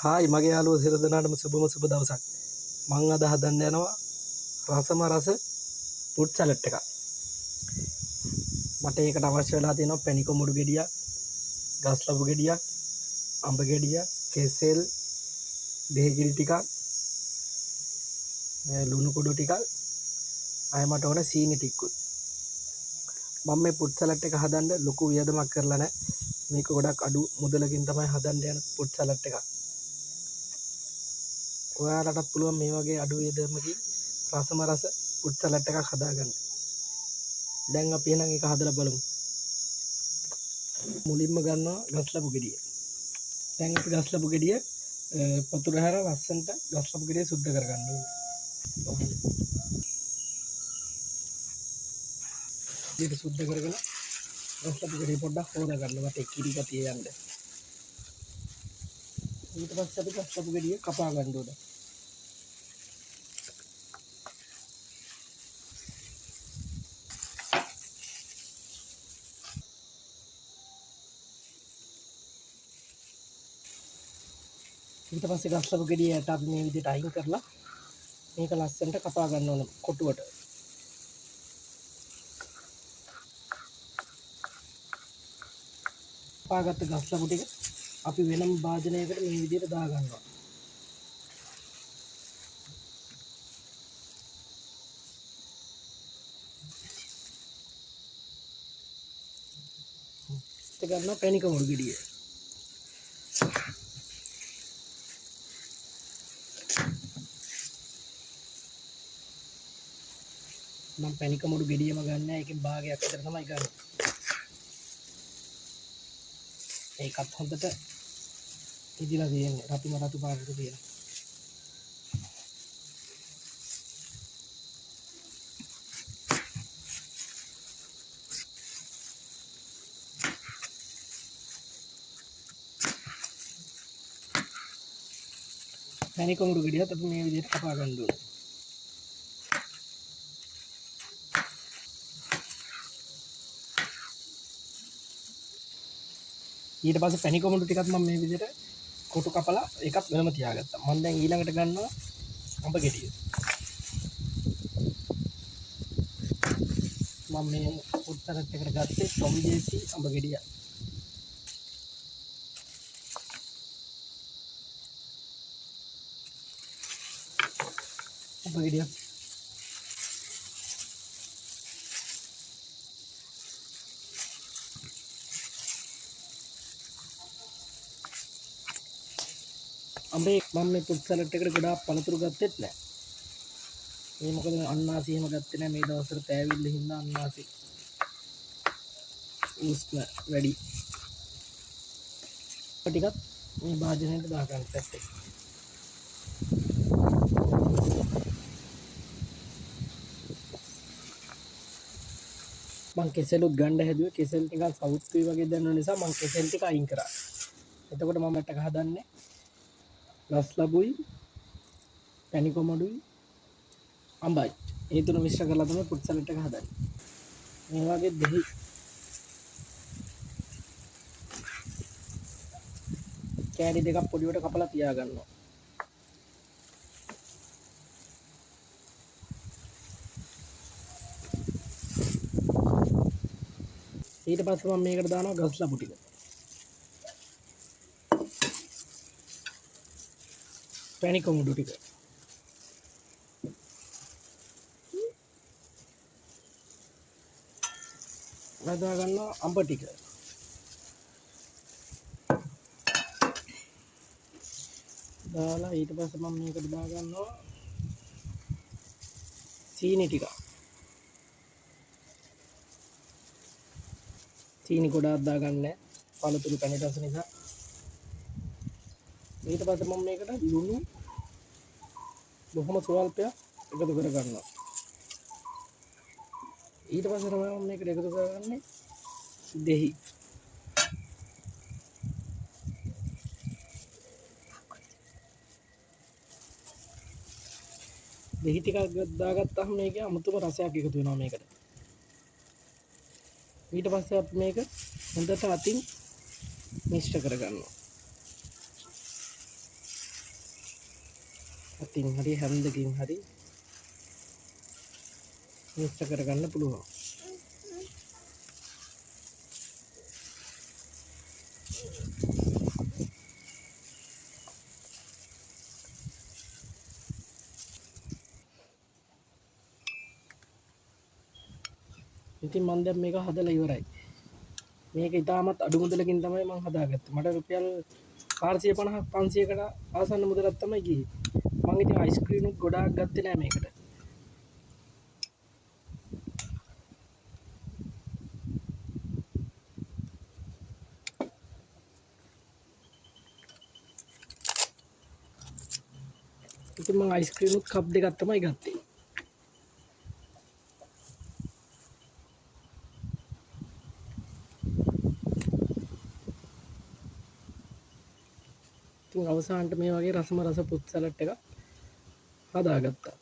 Hi මගේ යාළුවෝ සියලු දෙනාටම සුබ දවසක්. මං අද හදන්න යනවා රසම රස ෆෘට් සලාඩ් එකක්. මට ඒකට අවශ්‍ය වෙලා තියෙනවා පැණි කොමුඩු ගෙඩියක්, ගස් ලබු ගෙඩියක්, අඹ ගෙඩියක්, කෙසෙල්, දෙහිකිලි ටිකක්, ලුණු කුඩු ටිකක්, අය මට ඕන සීනි ටිකකුත්. මම මේ ෆෘට් සලාඩ් එක හදන්න ලොකු වියදමක් කරලා නැහැ. මේක ගොඩක් අඩු මුදලකින් තමයි හදන්න යන ෆෘට් සලාඩ් එකක්. ඔයාලටත් පුළුවන් මේ වගේ අඩු වියදමකින් රසම රස ෆෘට් සලාඩ් එකක් හදාගන්න. දැන් අපි එහෙනම් ඒක හදලා බලමු. මුලින්ම ගන්නවා ගස් ලබු ගෙඩිය. දැන් අපි ගස් ලබු ගෙඩිය පතුර හැර ලස්සනට ගස් ලබු ගෙඩිය සුද්ධ කරගන්න ඕනේ. ඊට සුද්ධ කරගෙන ගස් ලබු ගෙඩිය පොඩ්ඩක් හොදා ගන්නවා මට කිරි ගතිය යන්න. ඊට පස්සේ අපි ගස් ලබු ගෙඩිය කපා ගන්න ඕනේ. ඊට පස්සේ ගස් ලබු ගෙඩියට අපි මේ විදිහට අයින් කරලා මේක ලස්සනට කපා ගන්න ඕන කොටුවට. කපාගත්ත ගස් ලබු ටික අපි වෙනම භාජනයකට මේ විදිහට දා ගන්නවා. ඊට ගන්නවා පැණි කොමුඩු ගෙඩිය. මම පැණි කොමුඩු ගෙඩියම ගන්න. ඒකෙන් භාගයක් විතර තමයි ගන්න. ඒකත් හොඳට ඉදිලා තියෙන්නේ. රතු පාටට තියෙනවා. පැණි කොමුඩු ගෙඩියත් අපි මේ විදිහට කපා ගන්න ඕනේ. ඊට පස්සේ පැණි කොමුඩු ටිකත් මම මේ විදිහට කොටු කපලා එකක් වෙනම තියාගත්තා. මම දැන් ඊළඟට ගන්නවා අඹ ගෙඩිය. මම මේ ෆෘට් සලාඩ් එකට ගත්තේ ටොම් ජේසි අඹ ගෙඩිය. අඹ ගෙඩිය අඹේ මම මේ ෆෘට් සලාඩ් එකට ගොඩාක් පළතුරු ගත්තෙත් නැහැ. ඒ මොකද අන්නාසි එහෙම ගත්තේ නැහැ මේ දවස්වල පෑවිල්ල හින්දා අන්නාසි උස්ම වැඩි. ටිකක් මේ භාජනයට දාගන්න පැත්තේ. මං කෙසෙලුත් ගන්න හැදුවේ. කෙසෙල් ටිකක් සවුත්තුයි වගේ දැනෙන නිසා මං කෙසෙල් ටික අයින් කරා. එතකොට මම මට හදන්නේ ගස් ලබුයි, පැණි කොමුඩුයි, අඹයි. ඒ තුන මිශ්‍ර කරලා තමයි ෆෘට් සලාඩ් එක හදන්නේ. මේ වගේ දෙහි කෑලි දෙකක් පොඩිවට කපලා තියා ගන්නවා. ඊට පස්සේ මම මේකට දානවා ගස් ලබු ටික. පැණි කොමුඩු ටික. වදා ගන්නවා අඹ ටික. දාලා ඊට පස්සේ මම මේකට දා ගන්නවා සීනි ටික. සීනි ගොඩාක් දාගන්නේ පළතුරු පැණි රස නිසා. ඊට පස්සේ මම මේකට ලුණු බොහොම ස්වල්පයක් එකතු කර ගන්නවා. ඊට පස්සේ තමයි මම මේකට එකතු කරගන්නේ දෙහි. දෙහි ටිකක් දාගත්තාම මේකේ අමුතුම රසයක් එකතු වෙනවා මේකට. ඊට පස්සේ අපි මේක හොඳට අතින් මිශ්‍ර කරගන්නවා. අතින් හරි හැන්දකින් හරි මිශ්‍ර කරගන්න පුළුවන්. ඉතින් මම දැන් මේක හදලා ඉවරයි. මේක ඉතාමත් අඩු මුදලකින් තමයි මම හදාගත්තේ. මට රුපියල් 450ක් 500කට ආසන්න මුදලක් තමයි ගියේ. මම ඉතින් අයිස්ක්‍රීම් උත් ගොඩාක් ගත්තේ නෑ මේකට. ඉතින් මම අයිස්ක්‍රීම් උත් කප් දෙකක් තමයි ගත්තේ. ඉතින් අවසානට මේ වගේ රසම රස පුත් සලාඩ් එකක් හදාගත්තා.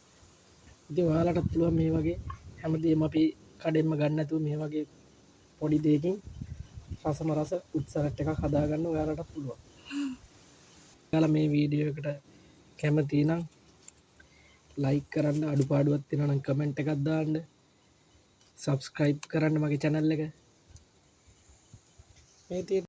ඉතින් ඔයාලටත් පුළුවන් මේ වගේ හැමදේම අපි කඩෙන්ම ගන්න නැතුව මේ වගේ පොඩි දෙයකින් රසම රස පුත් සලාඩ් එකක් හදාගන්න ඔයාලටත් පුළුවන්. ඔයාලා මේ වීඩියෝ එකට කැමති නම් ලයික් කරන්න, අඩුපාඩුවක් තියෙනවා නම් කමෙන්ට් එකක් දාන්න, සබ්ස්ක්‍රයිබ් කරන්න මගේ channel එක. මේ